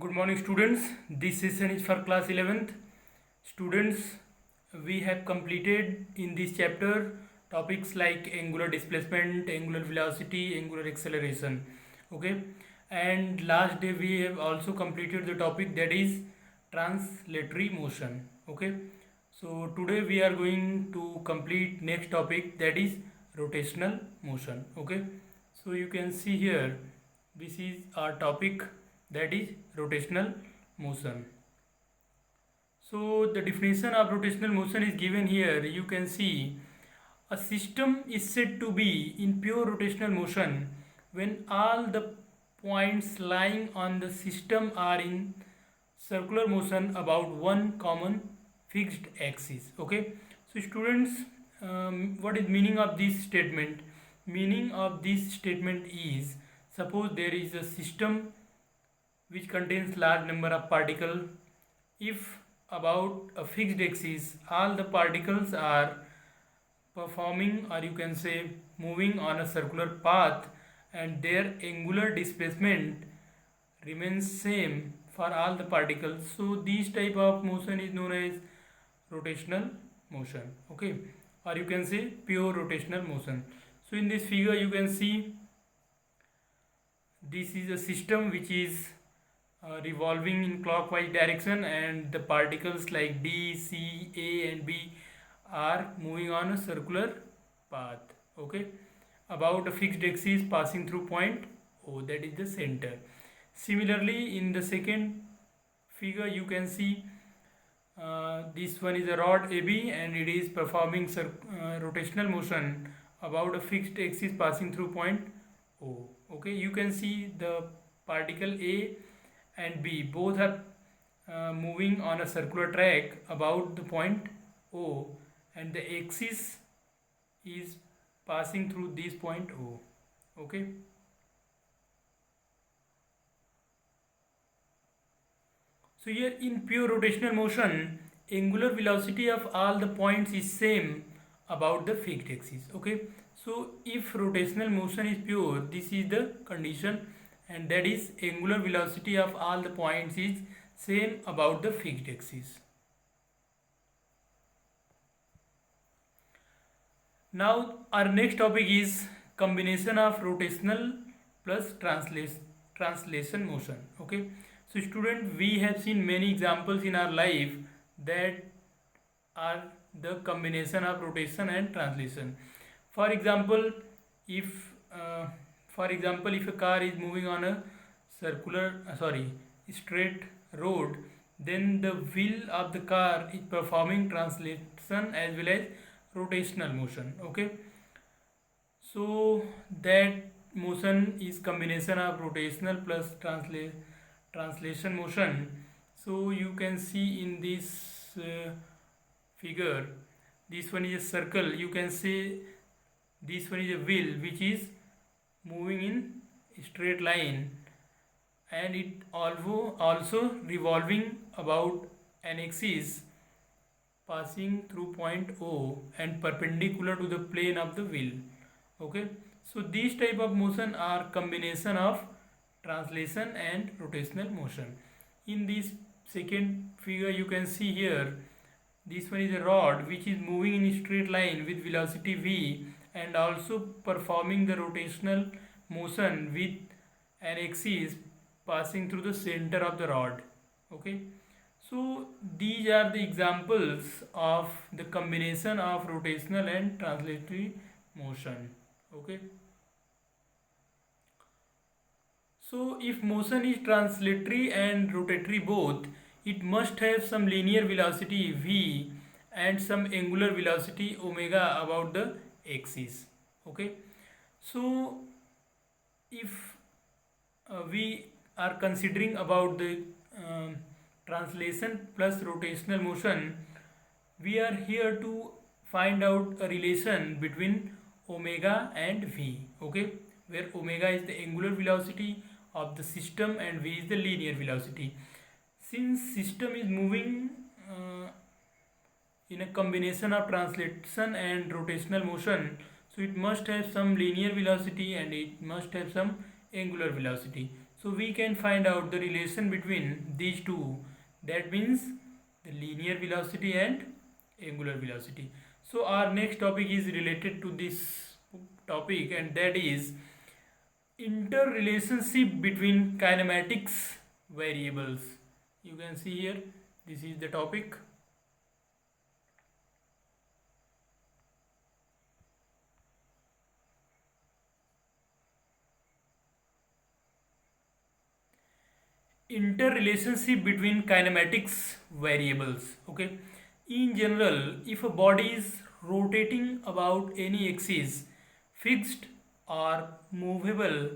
Good morning, students. This session is for class 11th. Students, we have completed in this chapter topics like angular displacement, angular velocity, angular acceleration. Okay, and last day we have also completed the topic that is translatory motion. Okay, so today we are going to complete next topic, that is rotational motion. Okay, so you can see here, this is our topic, that is rotational motion. So the definition of rotational motion is given here. You can see a system is said to be in pure rotational motion when all the points lying on the system are in circular motion about one common fixed axis. Okay, so students, what is meaning of this statement? Meaning of this statement is, suppose there is a system which contains large number of particles. If about a fixed axis all the particles are performing, or you can say moving on a circular path, and their angular displacement remains same for all the particles, so this type of motion is known as rotational motion. Okay, or you can say pure rotational motion. So in this figure you can see this is a system which is revolving in clockwise direction, and the particles like D, C, A and B are moving on a circular path. Okay, about a fixed axis passing through point O, that is the center. Similarly, in the second figure you can see this one is a rod AB and it is performing rotational motion about a fixed axis passing through point O. Okay, you can see the particle A and B both are moving on a circular track about the point O, and the axis is passing through this point O. Okay, so here in pure rotational motion angular velocity of all the points is same about the fixed axis. Okay, so if rotational motion is pure, this is the condition, and that is angular velocity of all the points is same about the fixed axis. Now our next topic is combination of rotational plus translation motion. Okay, so student, we have seen many examples in our life that are the combination of rotation and translation. For example, if if a car is moving on a straight road, then the wheel of the car is performing translation as well as rotational motion. Okay, so that motion is combination of rotational plus translation motion. So you can see in this figure, this one is a circle. You can say this one is a wheel which is moving in straight line, and it also revolving about an axis passing through point O and perpendicular to the plane of the wheel. Okay, so these type of motion are combination of translation and rotational motion. In this second figure you can see here, this one is a rod which is moving in straight line with velocity v and also performing the rotational motion with an axis passing through the center of the rod. Okay, so these are the examples of the combination of rotational and translatory motion. Okay, so if motion is translatory and rotatory both, it must have some linear velocity v and some angular velocity omega about the axis. Okay, so if we are considering about the translation plus rotational motion, we are here to find out a relation between omega and v. Okay, where omega is the angular velocity of the system and v is the linear velocity. Since system is moving in a combination of translation and rotational motion, so it must have some linear velocity and it must have some angular velocity. So we can find out the relation between these two. That means the linear velocity and angular velocity. So our next topic is related to this topic, and that is interrelationship between kinematics variables. You can see here, this is the topic. Interrelationship between kinematics variables. Okay, in general, if a body is rotating about any axis, fixed or movable,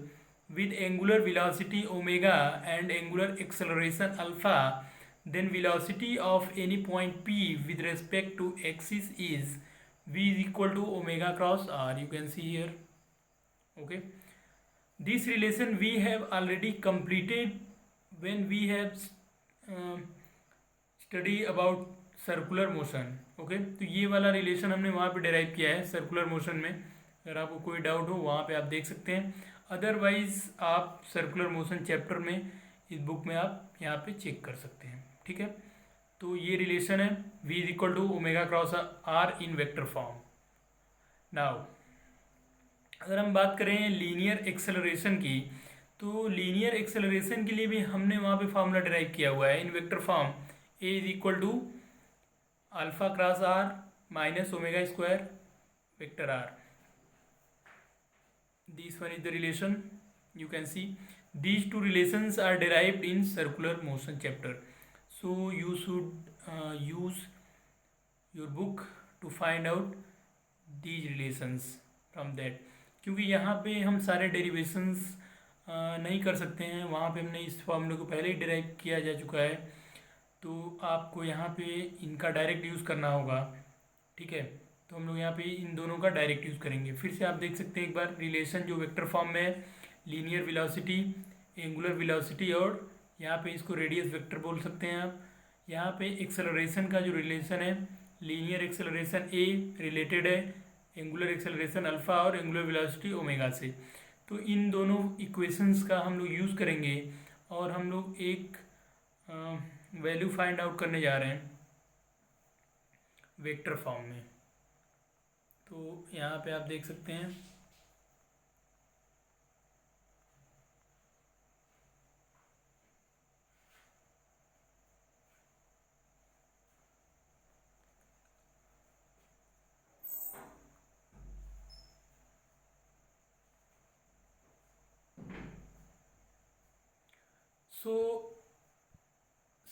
with angular velocity omega and angular acceleration alpha, then velocity of any point p with respect to axis is v is equal to omega cross r. You can see here. Okay, this relation we have already completed when we have study about circular motion. Okay, तो ये वाला relation हमने वहाँ पे derive किया है circular motion में. अगर आपको कोई डाउट हो वहाँ पे आप देख सकते हैं, अदरवाइज आप सर्कुलर मोशन चैप्टर में इस बुक में आप यहाँ पे चेक कर सकते हैं. ठीक है, तो ये रिलेशन है v is equal to omega cross r in vector form. Now अगर हम बात करें लीनियर एक्सेलरेशन की, तो लीनियर एक्सेलरेशन के लिए भी हमने वहाँ पे फार्मूला डिराइव किया हुआ है in vector form. A is equal to alpha cross r minus omega square vector r. This one is the relation. You can see these two relations are derived in circular motion chapter. So you should use your book to find out these relations from that. क्योंकि यहाँ पे हम सारे derivations नहीं कर सकते हैं, वहाँ पे हमने इस फॉर्मूले को पहले ही डिराइव किया जा चुका है, तो आपको यहाँ पे इनका डायरेक्ट यूज़ करना होगा. ठीक है, तो हम लोग यहाँ पे इन दोनों का डायरेक्ट यूज़ करेंगे. फिर से आप देख सकते हैं एक बार रिलेशन जो वेक्टर फॉर्म में है, लीनियर वेलोसिटी, एंगुलर वेलोसिटी, और यहाँ पे इसको रेडियस वेक्टर बोल सकते हैं आप. यहाँ पे एक्सेलरेशन का जो रिलेशन है, लीनियर एक्सेलरेशन ए रिलेटेड है एंगुलर एक्सेलरेशन अल्फ़ा और एंगुलर वेलोसिटी ओमेगा से. तो इन दोनों इक्वेशंस का हम लोग यूज़ करेंगे और हम लोग एक वैल्यू फाइंड आउट करने जा रहे हैं वेक्टर फॉर्म में. तो यहाँ पे आप देख सकते हैं so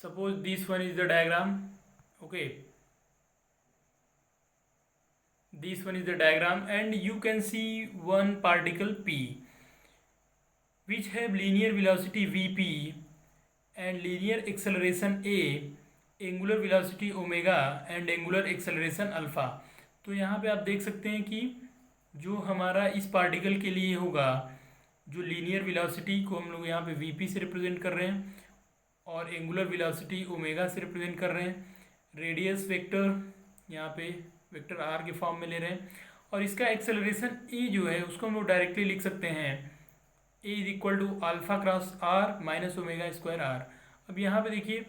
suppose this one is the diagram. Okay, this one is the diagram, and you can see one particle p which have linear velocity vp and linear acceleration a, angular velocity omega and angular acceleration alpha. तो यहाँ पे आप देख सकते हैं कि जो हमारा इस पार्टिकल के लिए होगा, जो लीनियर वेलोसिटी को हम लोग यहाँ पे वीपी से रिप्रेजेंट कर रहे हैं और एंगुलर वेलोसिटी ओमेगा से रिप्रेजेंट कर रहे हैं, रेडियस वेक्टर यहाँ पे वेक्टर आर के फॉर्म में ले रहे हैं, और इसका एक्सेलरेशन ए जो है उसको हम लोग डायरेक्टली लिख सकते हैं a is equal to alpha cross r minus omega square r. अब यहाँ पे देखिए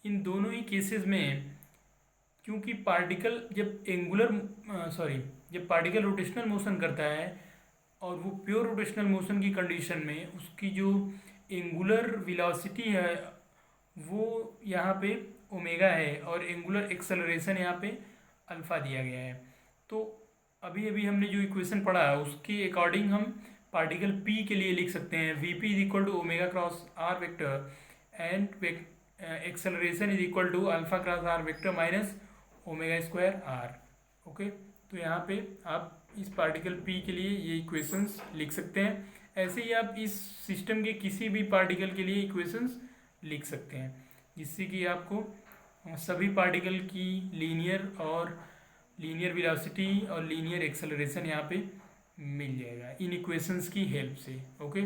इन दोनों ही केसेस में, क्योंकि पार्टिकल जब पार्टिकल रोटेशनल मोशन करता है और वो प्योर रोटेशनल मोशन की कंडीशन में उसकी जो एंगुलर वेलोसिटी है वो यहाँ पे ओमेगा है और एंगुलर एक्सेलरेशन यहाँ पे अल्फ़ा दिया गया है. तो अभी अभी हमने जो इक्वेशन पढ़ा है उसके अकॉर्डिंग हम पार्टिकल p के लिए लिख सकते हैं v p is equal to omega cross r vector and acceleration is equal to alpha cross r vector minus omega square r. Okay, तो यहाँ पे आप इस पार्टिकल p के लिए ये इक्वेशंस लिख सकते हैं. ऐसे ही आप इस सिस्टम के किसी भी पार्टिकल के लिए इक्वेशंस लिख सकते हैं, जिससे कि आपको सभी पार्टिकल की लीनियर वेलोसिटी और लीनियर एक्सेलरेशन यहाँ पे मिल जाएगा इन इक्वेशंस की हेल्प से. Okay,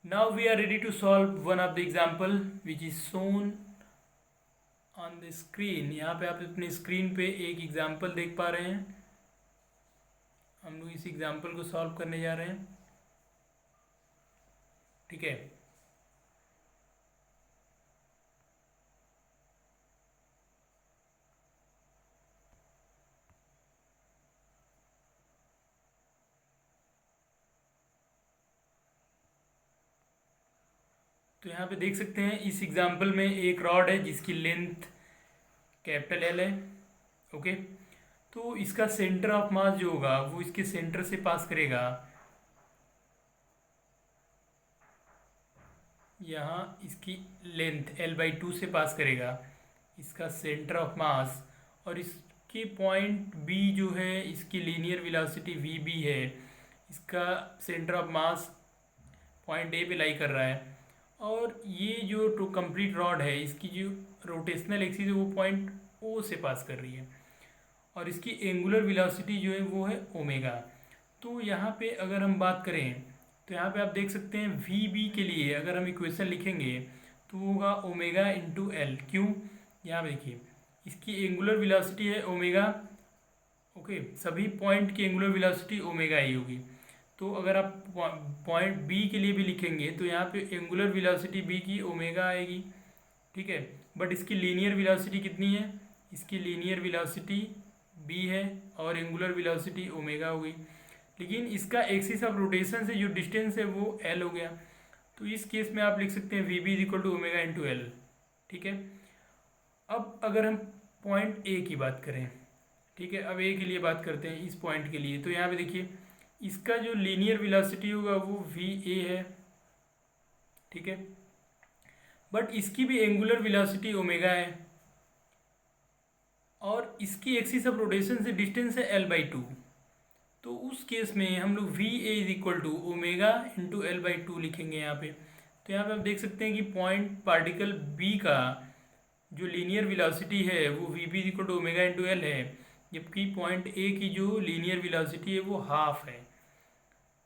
now we are ready to solve one of the example which is shown on the screen. यहाँ पे आप अपनी स्क्रीन पे एक एग्जाम्पल देख पा रहे हैं. हम लोग इस एग्जाम्पल को सॉल्व करने जा रहे हैं। ठीक है, तो यहाँ पे देख सकते हैं इस एग्जाम्पल में एक रॉड है जिसकी लेंथ कैपिटल एल है। ओके, तो इसका सेंटर ऑफ मास जो होगा वो इसके सेंटर से पास करेगा, यहाँ इसकी लेंथ L/2 से पास करेगा इसका सेंटर ऑफ मास, और इसके पॉइंट B जो है इसकी लीनियर वेलोसिटी VB है, इसका centre of mass point A पे लाई कर रहा है, और ये जो टू कंप्लीट रॉड है इसकी जो रोटेशनल एक्सिस है वो पॉइंट O से पास कर रही है, और इसकी एंगुलर वेलोसिटी जो है वो है ओमेगा। तो यहाँ पे अगर हम बात करें तो यहाँ पे आप देख सकते हैं VB के लिए अगर हम इक्वेशन लिखेंगे तो होगा ओमेगा इंटू एल। क्यों, यहाँ पे देखिए इसकी एंगुलर वेलोसिटी है ओमेगा। ओके, सभी पॉइंट की एंगुलर वेलोसिटी ओमेगा ही होगी। तो अगर आप पॉइंट B के लिए भी लिखेंगे तो यहाँ पे एंगुलर वेलोसिटी B की ओमेगा आएगी। ठीक है, बट इसकी लीनियर वेलोसिटी कितनी है, इसकी लीनियर वेलोसिटी B है और एंगुलर वेलोसिटी ओमेगा हो गई, लेकिन इसका एक्सिस ऑफ रोटेशन से जो डिस्टेंस है वो L हो गया। तो इस केस में आप लिख सकते हैं VB is equal to omega into L. ठीक है, अब अगर हम पॉइंट A की बात करें, ठीक है, अब A के लिए बात करते हैं इस पॉइंट के लिए, तो यहाँ पे देखिए इसका जो लीनियर वेलोसिटी होगा वो VA है। ठीक है, बट इसकी भी एंगुलर वेलोसिटी ओमेगा है और इसकी एक्सिस ऑफ रोटेशन से डिस्टेंस है L/2। तो उस केस में हम लोग VA is equal to omega into L/2 लिखेंगे यहाँ पे। तो यहाँ पे आप देख सकते हैं कि पॉइंट पार्टिकल B का जो लीनियर वेलोसिटी है वो VB is equal to omega into L है, जबकि पॉइंट A की जो लीनियर वेलोसिटी है वो हाफ है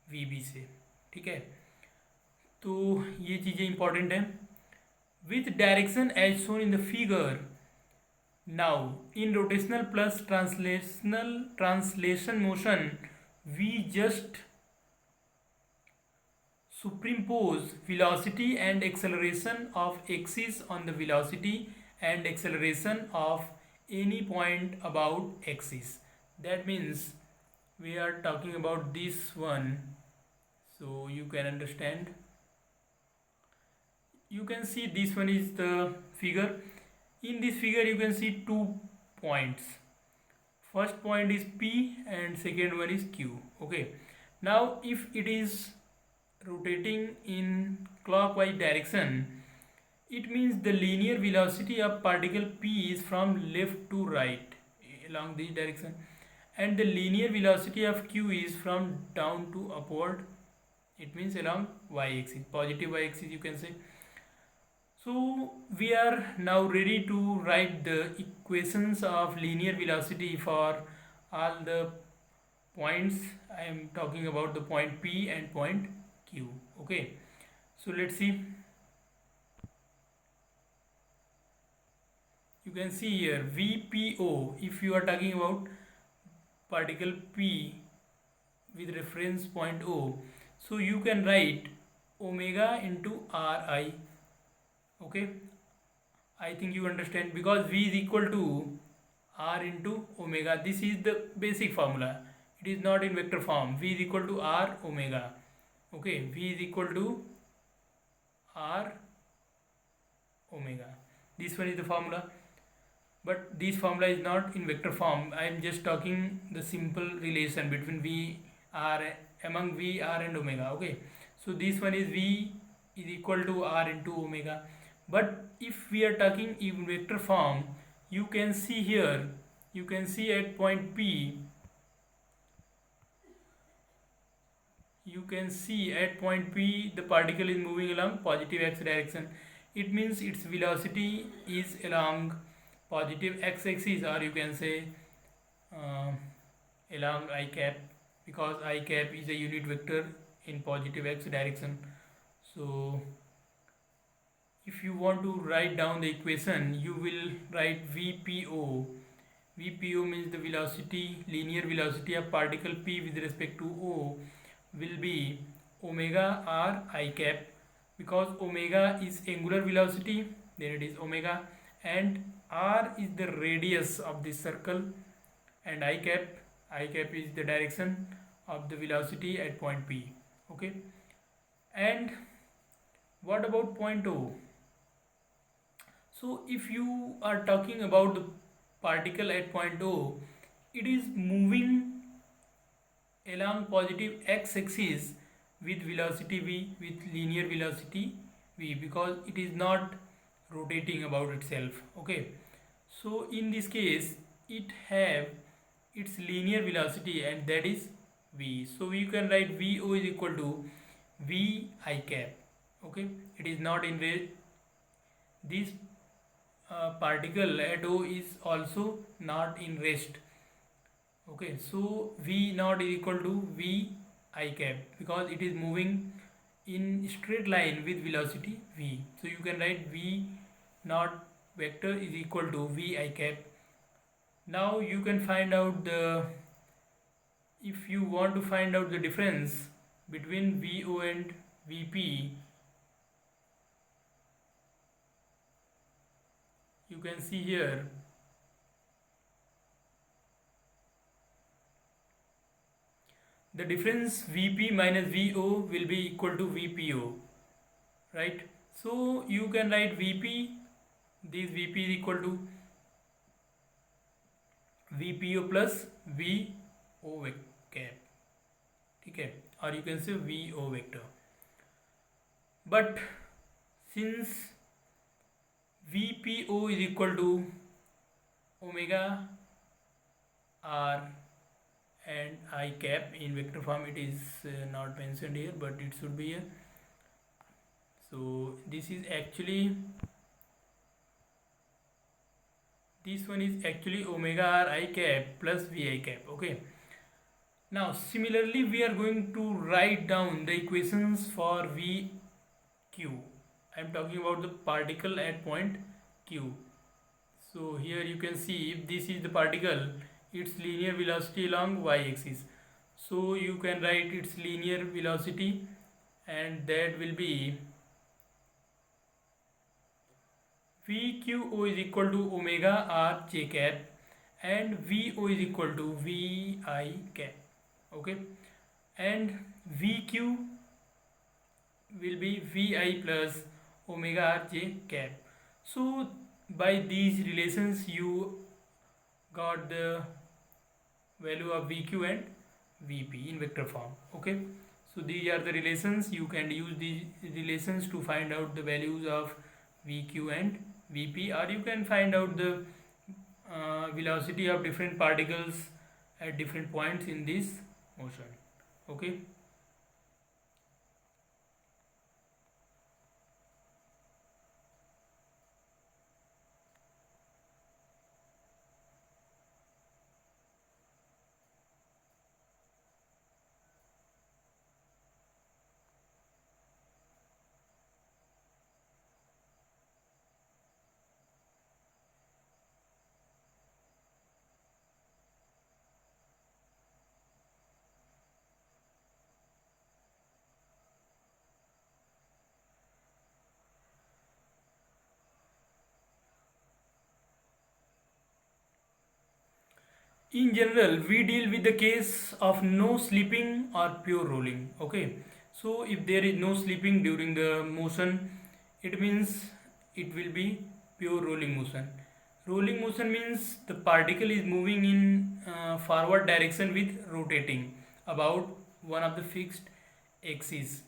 VB से। ठीक है, तो ये चीज़ें इंपॉर्टेंट हैं। With direction as shown in the figure, now in rotational plus translation motion we just superimpose velocity and acceleration of axis on the velocity and acceleration of any point about axis. That means we are talking about this one, so you can understand. You can see this one is the figure. In this figure you can see 2 points. First point is P and second one is Q. Okay, now if it is rotating in clockwise direction, it means the linear velocity of particle P is from left to right along this direction, and the linear velocity of Q is from down to upward. It means along y-axis, positive y-axis you can say. So we are now ready to write the equations of linear velocity for all the points. I am talking about the point P and point Q. Okay, so let's see. You can see here VPO, if you are talking about particle P with reference point O, so you can write omega into Ri. Okay, I think you understand, because V is equal to R into omega. This is the basic formula. It is not in vector form. V is equal to R omega. Okay, V is equal to R omega. This one is the formula, but this formula is not in vector form. I am just talking the simple relation between V, R, among V, R and omega. Okay, so this one is V is equal to R into omega. But if we are talking in vector form, you can see here, you can see at point P, you can see at point P the particle is moving along positive x direction. It means its velocity is along positive x axis, or you can say along I cap, because I cap is a unit vector in positive x direction. So if you want to write down the equation, you will write VPO VPO means the velocity, linear velocity of particle P with respect to O will be omega r I cap, because omega is angular velocity, then it is omega, and r is the radius of this circle, and I cap is the direction of the velocity at point P. Okay, and what about point O? So if you are talking about the particle at point O, it is moving along positive x-axis with velocity v, with linear velocity v, because it is not rotating about itself. Okay, so in this case it have its linear velocity, and that is v. So you can write VO is equal to v I cap. Okay, it is not in rate. This particle at O is also not in rest. Okay, so V naught is equal to V I cap, because it is moving in straight line with velocity v. So you can write V naught vector is equal to V I cap. Now you can find out the, if you want to find out the difference between VO and VP, you can see here the difference Vp minus Vo will be equal to Vpo, right? So you can write Vp, this Vp is equal to Vpo plus Vo cap, okay, or you can say Vo vector. But since Vpo is equal to omega r and I cap, in vector form it is not mentioned here, but it should be here. So this is actually, this one is actually omega r I cap plus V I cap. Okay, now similarly we are going to write down the equations for VQ. I am talking about the particle at point Q. So here you can see, if this is the particle, its linear velocity along y-axis, so you can write its linear velocity, and that will be VQO is equal to omega r j cap, and VO is equal to V I cap. Okay, and VQ will be Vi plus omega r j cap. So by these relations you got the value of VQ and VP in vector form. Okay, so these are the relations. You can use these relations to find out the values of VQ and VP, or you can find out the velocity of different particles at different points in this motion. Okay. In general, we deal with the case of no slipping or pure rolling. Okay, so if there is no slipping during the motion, it means it will be pure rolling motion. Rolling motion means the particle is moving in forward direction with rotating about one of the fixed axis.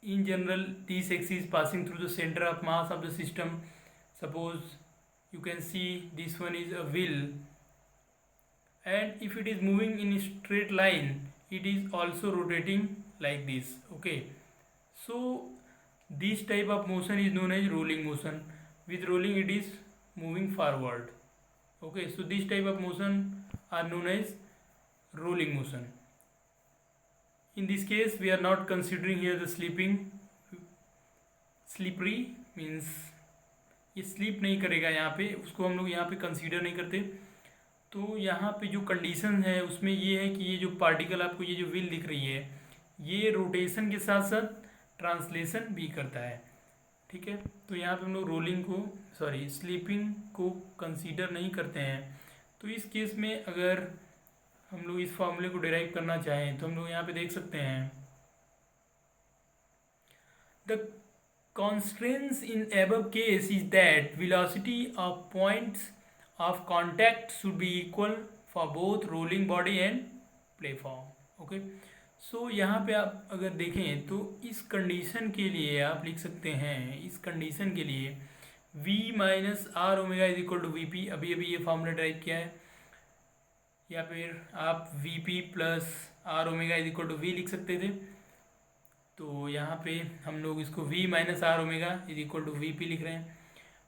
In general, this axis passing through the center of mass of the system. Suppose you can see this one is a wheel, and if it is moving in a straight line, it is also rotating like this. Okay, so this type of motion is known as rolling motion. With rolling it is moving forward. Okay, so this type of motion are known as rolling motion. In this case we are not considering here the slipping. Slippery means ये sleep नहीं करेगा, यहाँ पे उसको हम लोग यहाँ पे कंसीडर नहीं करते. तो यहाँ पे जो कंडीशन है उसमें ये है कि ये जो पार्टिकल आपको ये जो व्हील दिख रही है ये रोटेशन के साथ साथ ट्रांसलेशन भी करता है, ठीक है। तो यहाँ पे हम लोग रोलिंग को स्लीपिंग को कंसीडर नहीं करते हैं। तो इस केस में अगर हम लोग इस फॉर्मूले को डिराइव करना चाहें तो हम लोग यहाँ पे देख सकते हैं the constraints in above case is that velocity of points of contact should be equal for both rolling body and platform. Okay, so यहाँ पे आप अगर देखें तो इस कंडीशन के लिए आप लिख सकते हैं, इस कंडीशन के लिए v minus r omega is equal to v p, अभी अभी ये फॉर्मूला ड्राइव किया है, या फिर आप v p plus r omega is equal to v लिख सकते थे। तो यहाँ पे हम लोग इसको v minus r omega is equal to v p लिख रहे हैं।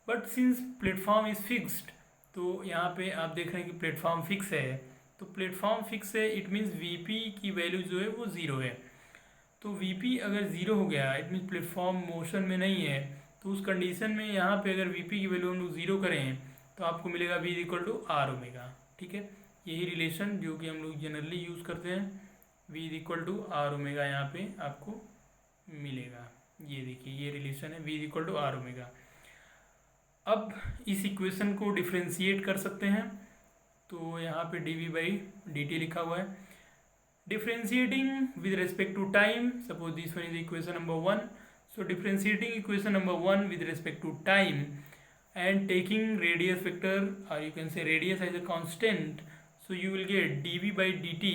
But since platform is fixed, तो यहाँ पे आप देख रहे हैं कि प्लेटफॉर्म फिक्स है, तो प्लेटफॉर्म फिक्स है इट मीन्स वी पी की वैल्यू जो है वो ज़ीरो है। तो वी पी अगर ज़ीरो हो गया इट मीन्स प्लेटफॉर्म मोशन में नहीं है, तो उस कंडीशन में यहाँ पे अगर वी पी की वैल्यू हम लोग ज़ीरो करें तो आपको मिलेगा v is equal to r omega, ठीक है। यही रिलेशन जो कि हम लोग जनरली यूज़ करते हैं, v is equal to r omega यहाँ पे आपको मिलेगा। ये देखिए ये रिलेशन है v is equal to r omega. अब इस इक्वेशन को डिफ्रेंशिएट कर सकते हैं, तो यहाँ पे d v by d t लिखा हुआ है। Differentiating with respect to time, suppose this one is equation number one, so differentiating equation number one with respect to time and taking radius vector or you can say radius as a constant, so you will get dv by dt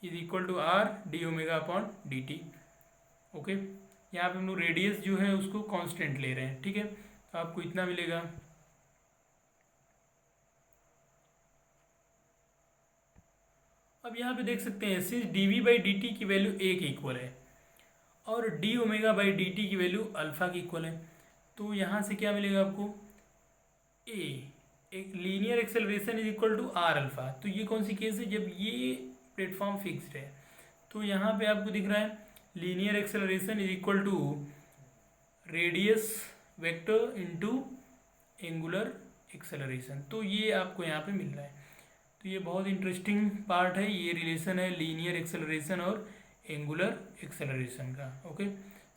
is equal to r d omega upon dt। Okay, यहाँ पे हम लोग radius जो है उसको constant ले रहे हैं, ठीक है। तो आपको इतना मिलेगा। अब यहाँ पे देख सकते हैं सिंस dv बाई डी की वैल्यू ए के इक्वल है और d ओमेगा बाई डी की वैल्यू अल्फा की इक्वल है, तो यहाँ से क्या मिलेगा आपको ए, एक linear acceleration is equal to r alpha. तो ये कौन सी केस है, जब ये प्लेटफॉर्म फिक्स्ड है। तो यहाँ पे आपको दिख रहा है linear acceleration is equal to radius vector into angular acceleration, तो ये आपको यहाँ पे मिल रहा है। तो ये बहुत इंटरेस्टिंग पार्ट है, ये रिलेशन है लीनियर एक्सेलरेशन और एंगुलर एक्सेलरेशन का। ओके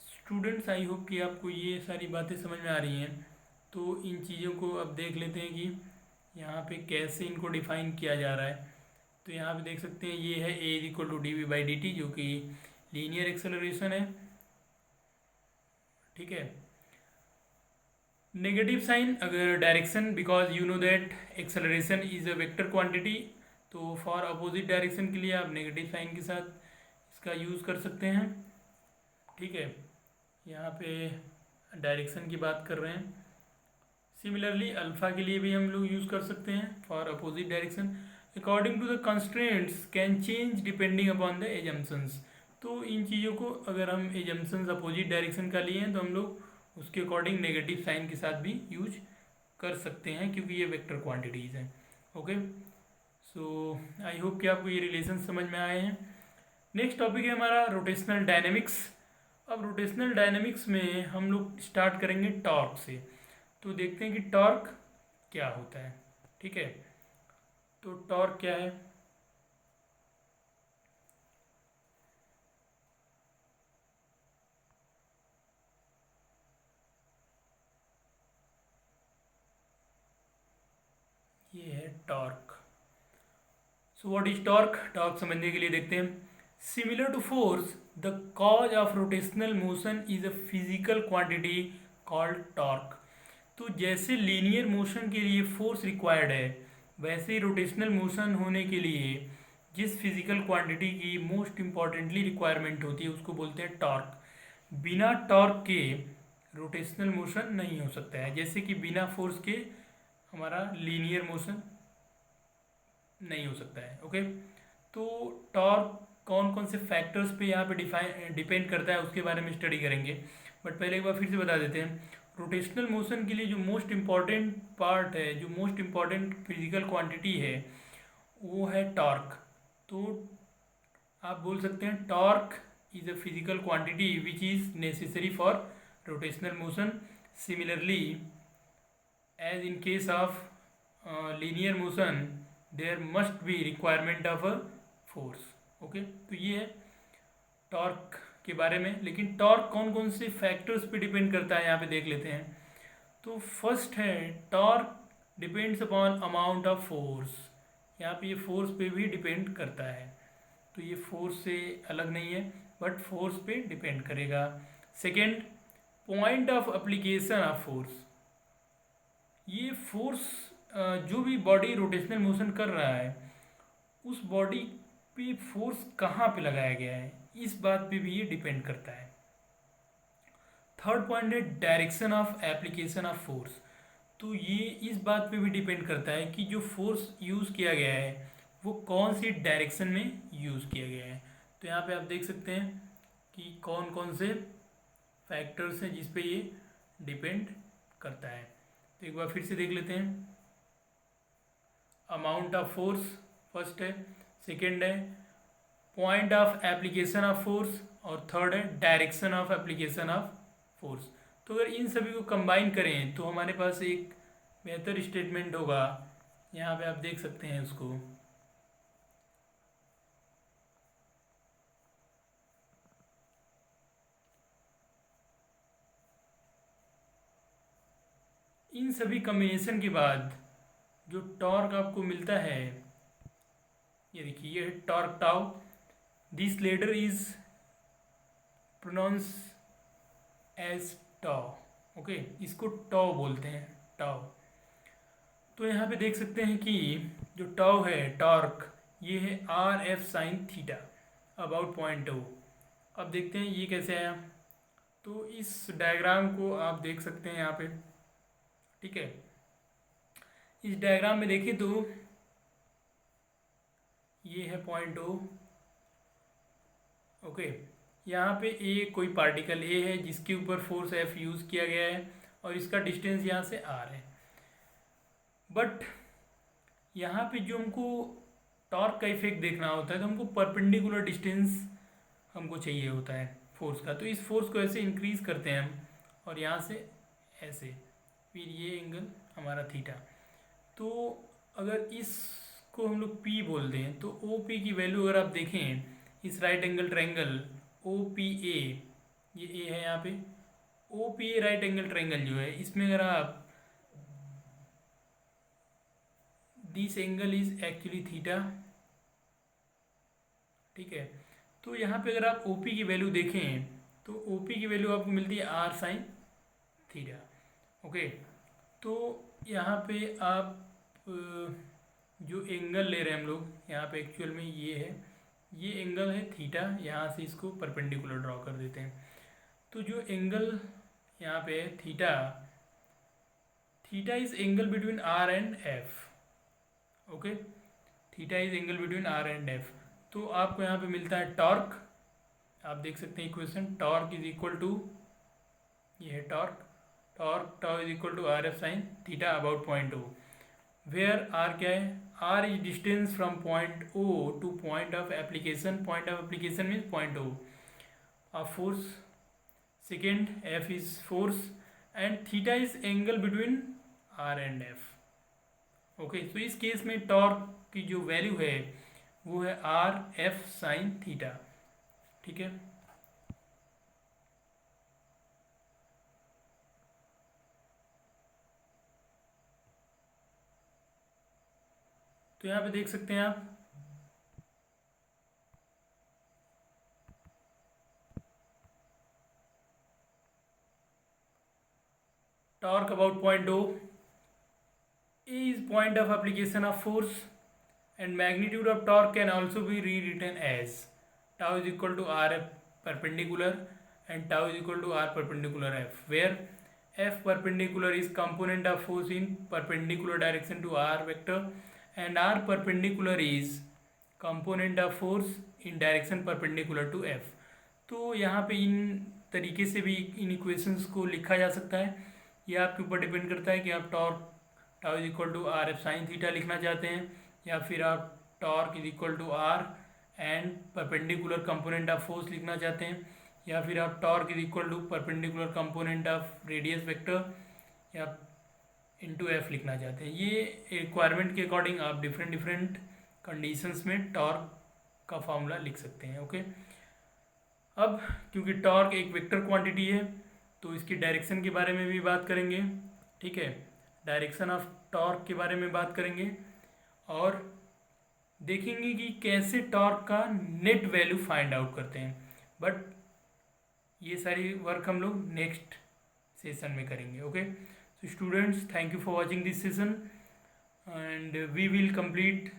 स्टूडेंट्स, आई होप कि आपको ये सारी बातें समझ में आ रही हैं। तो इन चीज़ों को अब देख लेते हैं कि यहाँ पे कैसे इनको डिफाइन किया जा रहा है। तो यहाँ पे देख सकते हैं ये है a is equal to d v by d t, जो कि लीनियर एक्सेलरेशन है, ठीक है। नेगेटिव साइन अगर direction, because you know that acceleration is a vector quantity, तो फॉर अपोजिट डायरेक्शन के लिए आप नेगेटिव साइन के साथ इसका यूज़ कर सकते हैं, ठीक है। यहाँ पे डायरेक्शन की बात कर रहे हैं। सिमिलरली अल्फ़ा के लिए भी हम लोग यूज़ कर सकते हैं for opposite direction. According to the constraints can change depending upon the assumptions. तो इन चीज़ों को अगर हम एजम्पशंस अपोजिट डायरेक्शन का लिए हैं तो हम लोग उसके अकॉर्डिंग नेगेटिव साइन के साथ भी यूज कर सकते हैं, क्योंकि ये वेक्टर क्वांटिटीज़ हैं। ओके, सो आई होप कि आपको ये रिलेशन समझ में आए हैं। नेक्स्ट टॉपिक है हमारा रोटेशनल डायनेमिक्स। अब रोटेशनल डायनेमिक्स में हम लोग स्टार्ट करेंगे टॉर्क से। तो देखते हैं कि टॉर्क क्या होता है, ठीक है। तो टॉर्क क्या है, ये है torque. So what is torque, torque समझने के लिए देखते हैं। Similar to force the cause of rotational motion is a physical quantity called torque. तो जैसे लीनियर मोशन के लिए फोर्स रिक्वायर्ड है, वैसे ही रोटेशनल मोशन होने के लिए जिस फिजिकल क्वांटिटी की मोस्ट इम्पॉर्टेंटली रिक्वायरमेंट होती है उसको बोलते हैं टॉर्क। बिना टॉर्क के रोटेशनल मोशन नहीं हो सकता है, जैसे कि बिना फोर्स के हमारा लीनियर मोशन नहीं हो सकता है। ओके, तो टॉर्क कौन कौन से फैक्टर्स पे यहाँ पे डिपेंड करता है उसके बारे में स्टडी करेंगे। बट पहले एक बार फिर से बता देते हैं, रोटेशनल मोशन के लिए जो मोस्ट इम्पॉर्टेंट पार्ट है, जो मोस्ट इम्पॉर्टेंट फिजिकल क्वांटिटी है, वो है टॉर्क। तो आप बोल सकते हैं torque is a physical quantity which is necessary for rotational motion. Similarly as in case of linear motion, there must be requirement of a force. Okay, तो ये है टॉर्क के बारे में। लेकिन टॉर्क कौन कौन से फैक्टर्स पे डिपेंड करता है यहाँ पे देख लेते हैं। तो फर्स्ट है torque depends upon amount of force. यहाँ पे ये फोर्स पे भी डिपेंड करता है, तो ये फोर्स से अलग नहीं है बट फोर्स पे डिपेंड करेगा। Second, point of application of force. ये फोर्स जो भी बॉडी रोटेशनल मोशन कर रहा है उस बॉडी पे फोर्स कहाँ पे लगाया गया है, इस बात पे भी ये डिपेंड करता है। थर्ड पॉइंट है direction of application of force. तो ये इस बात पे भी डिपेंड करता है कि जो फोर्स यूज़ किया गया है वो कौन सी डायरेक्शन में यूज़ किया गया है। तो यहाँ पे आप देख सकते हैं कि कौन कौन से फैक्टर्स हैं जिस पे ये डिपेंड करता है। तो एक बार फिर से देख लेते हैं। अमाउंट ऑफ फोर्स फर्स्ट है, सेकेंड है point of application of force, और थर्ड है direction of application of force. तो अगर इन सभी को कंबाइन करें तो हमारे पास एक बेहतर स्टेटमेंट होगा। यहाँ पे आप देख सकते हैं उसको। इन सभी कम्बिनेशन के बाद जो टॉर्क आपको मिलता है, ये देखिए, ये torque tau. This letter is pronounce as tau. Okay, इसको टाउ बोलते हैं, टाउ। तो यहाँ पे देख सकते हैं कि जो टाउ है टॉर्क, ये है r f sine theta about point o. अब देखते हैं ये कैसे आया। तो इस डायग्राम को आप देख सकते हैं यहाँ पे, ठीक है। इस डायग्राम में देखिए तो ये है पॉइंट ओ। ओके, यहाँ पे ए कोई पार्टिकल ए है जिसके ऊपर फोर्स एफ यूज़ किया गया है और इसका डिस्टेंस यहाँ से आर है। बट यहाँ पे जो हमको टॉर्क का इफेक्ट देखना होता है तो हमको परपेंडिकुलर डिस्टेंस हमको चाहिए होता है फोर्स का। तो इस फोर्स को ऐसे इंक्रीज करते हैं हम, और यहाँ से ऐसे, फिर ये एंगल हमारा थीटा। तो अगर इसको हम लोग पी बोलते हैं तो ओ पी की वैल्यू अगर आप देखें, इस right angle triangle o p a, ये ए है यहाँ पे, o p a right angle triangle जो है इसमें अगर आप, this angle is actually theta, ठीक है। तो यहाँ पे अगर आप ओ पी की वैल्यू देखें तो ओ पी की वैल्यू आपको मिलती है आर साइन थीटा। ओके, तो यहाँ पे आप जो एंगल ले रहे हैं हम लोग, यहाँ पे एक्चुअल में ये है, ये एंगल है थीटा। यहाँ से इसको परपेंडिकुलर ड्रॉ कर देते हैं। तो जो एंगल यहाँ पे है theta, theta is angle between r and f. Okay, theta is angle between r and f. तो आपको यहाँ पे मिलता है टॉर्क। आप देख सकते हैं equation, torque is equal to, ये है torque, torque tau is equal to r f sine theta about point o, where r क्या है, r is distance from point o to point of application. Point of application means point o of force. Second, f is force and theta is angle between r and f. Okay, तो इस case में torque की जो value है वो है r f sine theta, ठीक है। तो यहाँ पे देख सकते हैं आप, torque about point O. A is point of application of force and magnitude of torque can also be rewritten as tau is equal to R perpendicular and tau is equal to R perpendicular F, where F perpendicular is component of force in perpendicular direction to R vector and R perpendicular is component of force in direction perpendicular to F. तो यहाँ पे इन तरीके से भी इन equations को लिखा जा सकता है। यह आपके ऊपर डिपेंड करता है कि आप torque tau is equal to r f sine theta लिखना चाहते हैं, या फिर आप torque is equal to r and perpendicular component of force लिखना चाहते हैं, या फिर आप torque is equal to perpendicular component of radius vector, या इंटू एफ लिखना चाहते हैं। ये रिक्वायरमेंट के अकॉर्डिंग आप डिफरेंट डिफरेंट कंडीशंस में टॉर्क का फॉर्मूला लिख सकते हैं। ओके, अब क्योंकि टॉर्क एक वेक्टर क्वांटिटी है तो इसकी डायरेक्शन के बारे में भी बात करेंगे। ठीक है, डायरेक्शन ऑफ टॉर्क के बारे में बात करेंगे और देखेंगे कि कैसे टॉर्क का नेट वैल्यू फाइंड आउट करते हैं। बट ये सारी वर्क हम लोग नेक्स्ट सेशन में करेंगे। Okay, so students, thank you for watching this session, and we will complete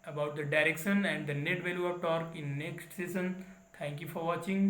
about the direction and the net value of torque in next session. Thank you for watching.